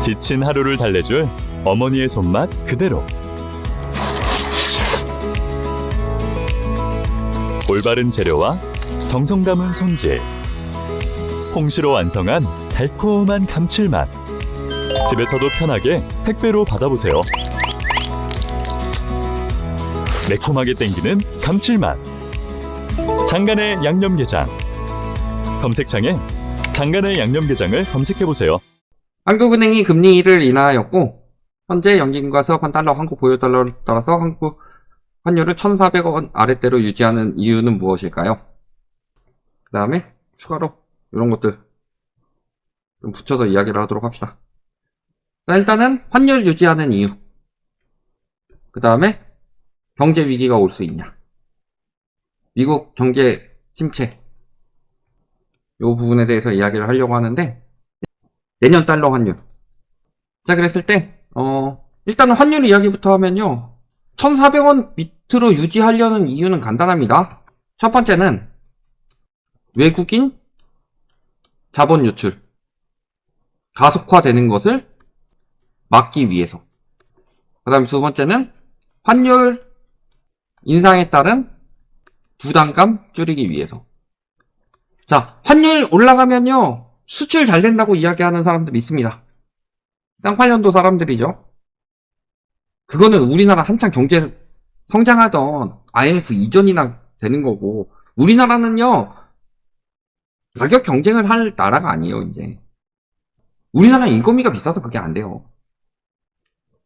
지친 하루를 달래줄 어머니의 손맛 그대로. 올바른 재료와 정성 담은 손질. 홍시로 완성한 달콤한 감칠맛. 집에서도 편하게 택배로 받아보세요. 매콤하게 땡기는 감칠맛. 장간의 양념게장. 검색창에 장간의 양념게장을 검색해보세요. 한국은행이 금리를 인하하였고 현재 연기금과 수합한 달러, 한국 보유 달러를 따라서 한국 환율을 1,400원 아랫대로 유지하는 이유는 무엇일까요? 그 다음에 추가로 이런 것들 좀 붙여서 이야기를 하도록 합시다. 자, 일단은 환율 유지하는 이유, 그 다음에 경제 위기가 올 수 있냐, 미국 경제 침체, 이 부분에 대해서 이야기를 하려고 하는데, 내년 달러 환율. 자, 그랬을 때 일단은 환율 이야기부터 하면요, 1,400원 밑으로 유지하려는 이유는 간단합니다. 첫 번째는 외국인 자본 유출 가속화되는 것을 막기 위해서. 그 다음에 두 번째는 환율 인상에 따른 부담감 줄이기 위해서. 자, 환율 올라가면요, 수출 잘 된다고 이야기하는 사람들이 있습니다. 쌍팔년도 사람들이죠. 그거는 우리나라 한창 경제 성장하던 IMF 이전이나 되는 거고, 우리나라는요, 가격 경쟁을 할 나라가 아니에요, 이제. 우리나라는 인건비가 비싸서 그게 안 돼요.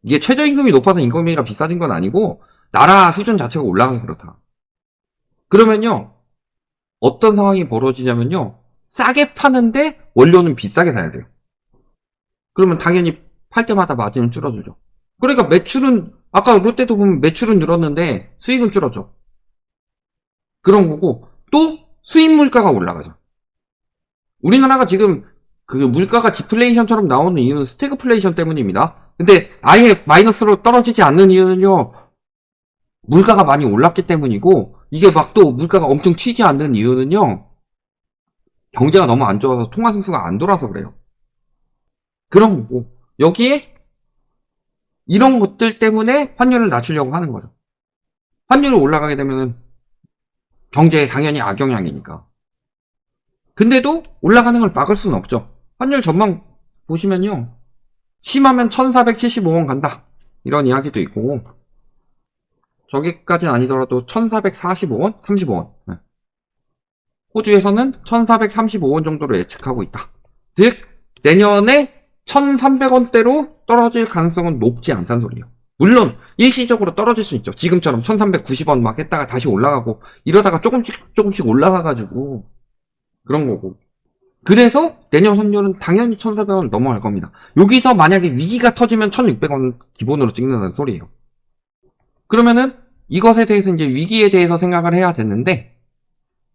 이게 최저임금이 높아서 인건비가 비싸진 건 아니고, 나라 수준 자체가 올라가서 그렇다. 그러면요, 어떤 상황이 벌어지냐면요, 싸게 파는데 원료는 비싸게 사야 돼요. 그러면 당연히 팔 때마다 마진은 줄어들죠. 그러니까 매출은, 아까 롯데도 보면 매출은 늘었는데 수익은 줄었죠. 그런 거고, 또 수입 물가가 올라가죠. 우리나라가 지금 그 물가가 디플레이션처럼 나오는 이유는 스태그플레이션 때문입니다. 근데 아예 마이너스로 떨어지지 않는 이유는요, 물가가 많이 올랐기 때문이고, 이게 막 또 물가가 엄청 튀지 않는 이유는요, 경제가 너무 안 좋아서 통화승수가 안 돌아서 그래요. 그런 거고, 여기에 이런 것들 때문에 환율을 낮추려고 하는 거죠. 환율이 올라가게 되면은 경제에 당연히 악영향이니까. 근데도 올라가는 걸 막을 수는 없죠. 환율 전망 보시면요, 심하면 1,475원 간다, 이런 이야기도 있고, 저기까지는 아니더라도 1,445원? 35원. 네. 호주에서는 1,435원 정도로 예측하고 있다. 즉, 내년에 1,300원대로 떨어질 가능성은 높지 않다는 소리예요. 물론 일시적으로 떨어질 수 있죠. 지금처럼 1,390원 막 했다가 다시 올라가고, 이러다가 조금씩 올라가가지고 그런 거고. 그래서 내년 환율은 당연히 1,400원 넘어갈 겁니다. 여기서 만약에 위기가 터지면 1,600원 기본으로 찍는다는 소리예요. 그러면은 이것에 대해서 이제 위기에 대해서 생각을 해야 되는데,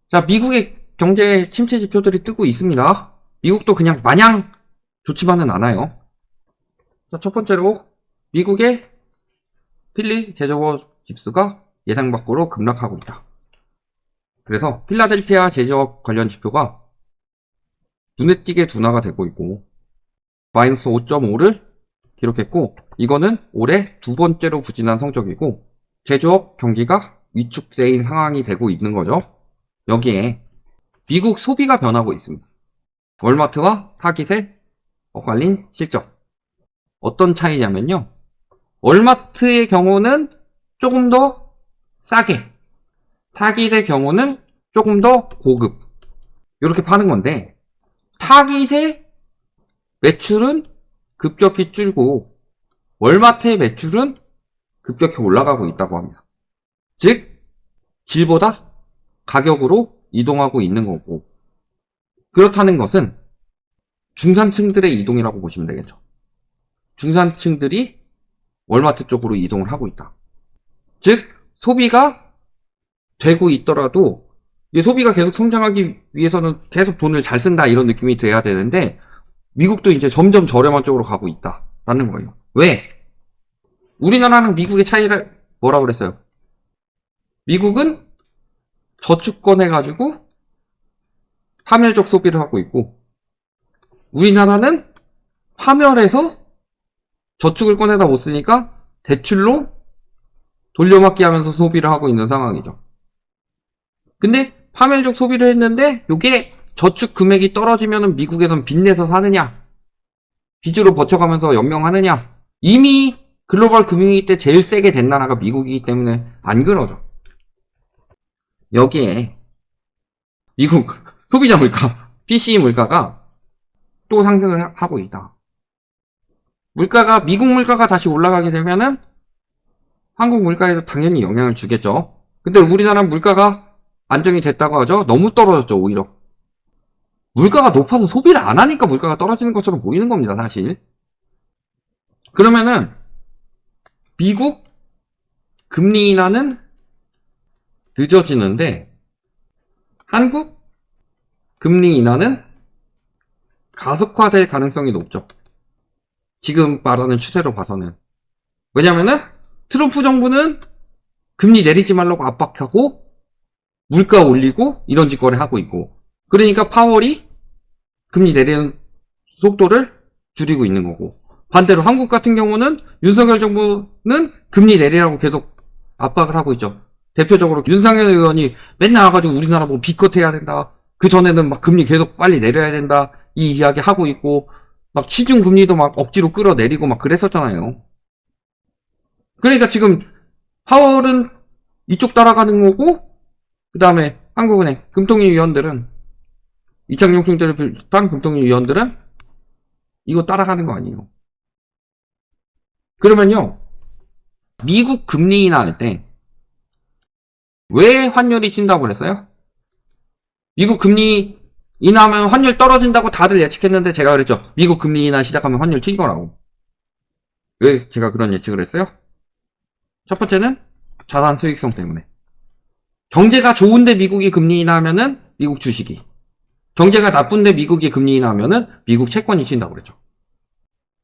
자, 미국의 경제 침체 지표들이 뜨고 있습니다. 미국도 그냥 마냥 좋지만은 않아요. 자, 첫 번째로 미국의 필리 제조업 지수가 예상 밖으로 급락하고 있다. 그래서 필라델피아 제조업 관련 지표가 눈에 띄게 둔화가 되고 있고, 마이너스 5.5를 기록했고, 이거는 올해 두 번째로 부진한 성적이고, 제조업 경기가 위축된 상황이 되고 있는 거죠. 여기에 미국 소비가 변하고 있습니다. 월마트와 타깃의 엇갈린 실적. 어떤 차이냐면요, 월마트의 경우는 조금 더 싸게, 타깃의 경우는 조금 더 고급, 이렇게 파는 건데, 타깃의 매출은 급격히 줄고 월마트의 매출은 급격히 올라가고 있다고 합니다. 즉, 질보다 가격으로 이동하고 있는 거고, 그렇다는 것은 중산층들의 이동이라고 보시면 되겠죠. 중산층들이 월마트 쪽으로 이동을 하고 있다. 즉, 소비가 되고 있더라도, 이 소비가 계속 성장하기 위해서는 계속 돈을 잘 쓴다, 이런 느낌이 돼야 되는데, 미국도 이제 점점 저렴한 쪽으로 가고 있다라는 거예요. 왜? 우리나라랑 미국의 차이를 뭐라고 그랬어요? 미국은 저축권 해가지고 파멸적 소비를 하고 있고, 우리나라는 파멸해서 저축을 꺼내다 못 쓰니까 대출로 돌려막기 하면서 소비를 하고 있는 상황이죠. 근데 파멸적 소비를 했는데 요게 저축 금액이 떨어지면은 미국에선 빚내서 사느냐, 빚으로 버텨가면서 연명하느냐. 이미 글로벌 금융위기 때 제일 세게 된 나라가 미국이기 때문에 안 그러죠. 여기에 미국 소비자 물가, PCE 물가가 또 상승을 하고 있다. 미국 물가가 다시 올라가게 되면은 한국 물가에도 당연히 영향을 주겠죠. 근데 우리나라 물가가 안정이 됐다고 하죠. 너무 떨어졌죠, 오히려. 물가가 높아서 소비를 안 하니까 물가가 떨어지는 것처럼 보이는 겁니다, 사실. 그러면은 미국 금리 인하는 늦어지는데 한국 금리 인하는 가속화될 가능성이 높죠. 지금 말하는 추세로 봐서는. 왜냐면은 트럼프 정부는 금리 내리지 말라고 압박하고 물가 올리고 이런 짓거리 하고 있고, 그러니까 파월이 금리 내리는 속도를 줄이고 있는 거고, 반대로 한국 같은 경우는 윤석열 정부는 금리 내리라고 계속 압박을 하고 있죠. 대표적으로 윤상현 의원이 맨날 와가지고 우리나라 뭐 비컷 해야 된다, 그 전에는 막 금리 계속 빨리 내려야 된다 이 이야기 하고 있고, 막 시중 금리도 막 억지로 끌어내리고 막 그랬었잖아요. 그러니까 지금 파월은 이쪽 따라가는 거고, 그 다음에 한국은행 금통위 위원들은, 이창용 총재를 비롯한 금통위 위원들은 이거 따라가는 거 아니에요. 그러면요, 미국 금리 인하할 때 왜 환율이 튄다고 그랬어요? 미국 금리 인하하면 환율 떨어진다고 다들 예측했는데 제가 그랬죠. 미국 금리 인하 시작하면 환율 튈 거라고. 왜 제가 그런 예측을 했어요? 첫 번째는 자산 수익성 때문에. 경제가 좋은데 미국이 금리 인하하면은 미국 주식이, 경제가 나쁜데 미국이 금리 인하하면은 미국 채권이 튄다고 그랬죠.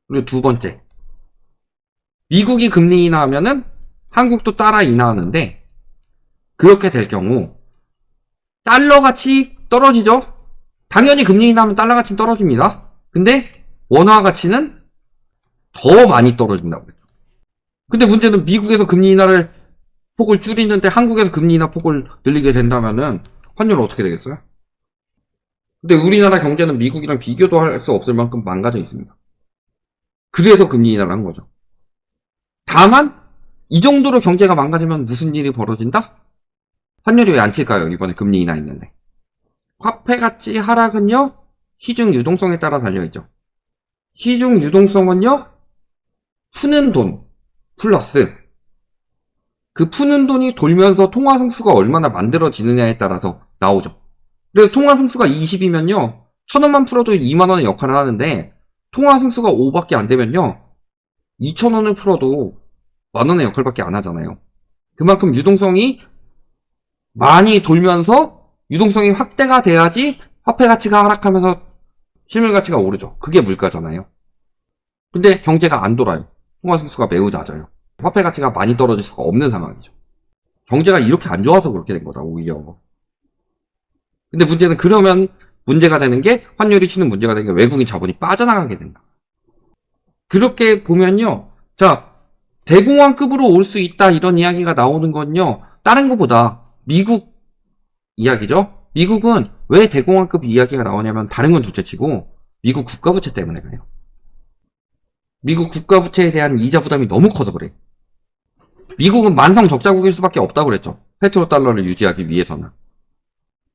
그리고 두 번째, 미국이 금리 인하하면은 한국도 따라 인하하는데, 그렇게 될 경우 달러 가치 떨어지죠. 당연히 금리 인하하면 달러 가치는 떨어집니다. 근데 원화 가치는 더 많이 떨어진다고 그랬죠. 근데 문제는 미국에서 금리 인하를 폭을 줄이는데 한국에서 금리 인하 폭을 늘리게 된다면은 환율은 어떻게 되겠어요? 근데 우리나라 경제는 미국이랑 비교도 할 수 없을 만큼 망가져 있습니다. 그래서 금리 인하를 한 거죠. 다만 이 정도로 경제가 망가지면 무슨 일이 벌어진다? 환율이 왜 안 튈까요? 이번에 금리 인하했는데. 화폐 가치 하락은요, 시중 유동성에 따라 달려있죠. 시중 유동성은요, 푸는 돈 플러스 그 푸는 돈이 돌면서 통화 승수가 얼마나 만들어지느냐에 따라서 나오죠. 그래서 통화 승수가 20이면요 1,000원만 풀어도 2만원의 역할을 하는데, 통화 승수가 5밖에 안 되면요 2,000원을 풀어도 만원의 역할밖에 안 하잖아요. 그만큼 유동성이 많이 돌면서 유동성이 확대가 돼야지 화폐 가치가 하락하면서 실물 가치가 오르죠. 그게 물가잖아요. 근데 경제가 안 돌아요. 통화 승수가 매우 낮아요. 화폐 가치가 많이 떨어질 수가 없는 상황이죠. 경제가 이렇게 안 좋아서 그렇게 된 거다, 오히려. 근데 문제는, 그러면 문제가 되는 게, 환율이 튀는 문제가 되는 게 외국인 자본이 빠져나가게 된다. 그렇게 보면요, 자, 대공황급으로 올 수 있다 이런 이야기가 나오는 건요, 다른 것보다 미국 이야기죠. 미국은 왜 대공황급 이야기가 나오냐면 다른 건 둘째치고 미국 국가부채 때문에 그래요. 미국 국가부채에 대한 이자 부담이 너무 커서 그래. 미국은 만성 적자국일 수밖에 없다고 그랬죠. 페트로달러를 유지하기 위해서는.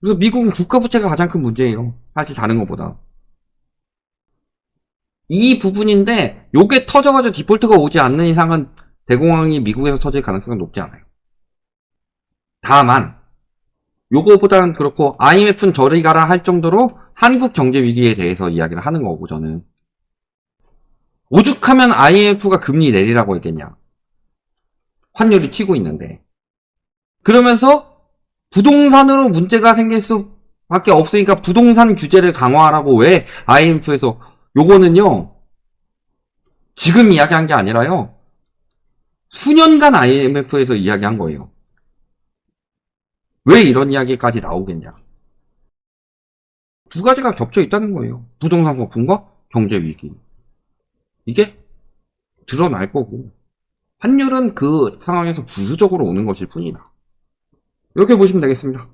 그래서 미국은 국가부채가 가장 큰 문제예요. 사실 다른 것보다. 이 부분인데 요게 터져가지고 디폴트가 오지 않는 이상은 대공황이 미국에서 터질 가능성은 높지 않아요. 다만 요거보다는 그렇고, IMF는 저리 가라 할 정도로 한국 경제 위기에 대해서 이야기를 하는 거고, 저는 오죽하면 IMF가 금리 내리라고 했겠냐. 환율이 튀고 있는데. 그러면서 부동산으로 문제가 생길 수밖에 없으니까 부동산 규제를 강화하라고 왜 IMF에서, 요거는요 지금 이야기한 게 아니라요 수년간 IMF에서 이야기한 거예요. 왜 이런 이야기까지 나오겠냐. 두 가지가 겹쳐 있다는 거예요. 부동산 거품과 경제 위기. 이게 드러날 거고, 환율은 그 상황에서 부수적으로 오는 것일 뿐이다. 이렇게 보시면 되겠습니다.